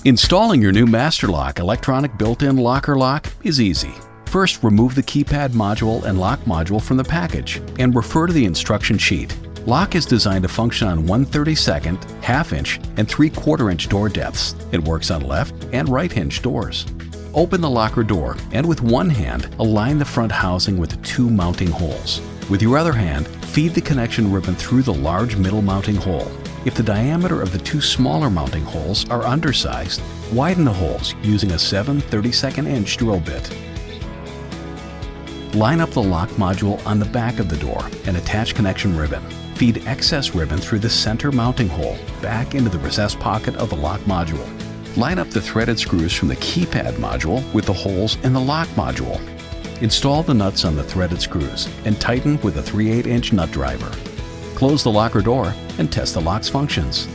Installing your new Master Lock electronic built-in locker lock is easy. First, remove the keypad module and lock module from the package and refer to the instruction sheet. Lock is designed to function on 1/32, half-inch, and 3/4-inch door depths. It works on left and right hinge doors. Open the locker door and with one hand, align the front housing with the two mounting holes. With your other hand, feed the connection ribbon through the large middle mounting hole. If the diameter of the two smaller mounting holes are undersized, widen the holes using a 7/32" drill bit. Line up the lock module on the back of the door and attach connection ribbon. Feed excess ribbon through the center mounting hole back into the recessed pocket of the lock module. Line up the threaded screws from the keypad module with the holes in the lock module. Install the nuts on the threaded screws and tighten with a 3/8" nut driver. Close the locker door and test the lock's functions.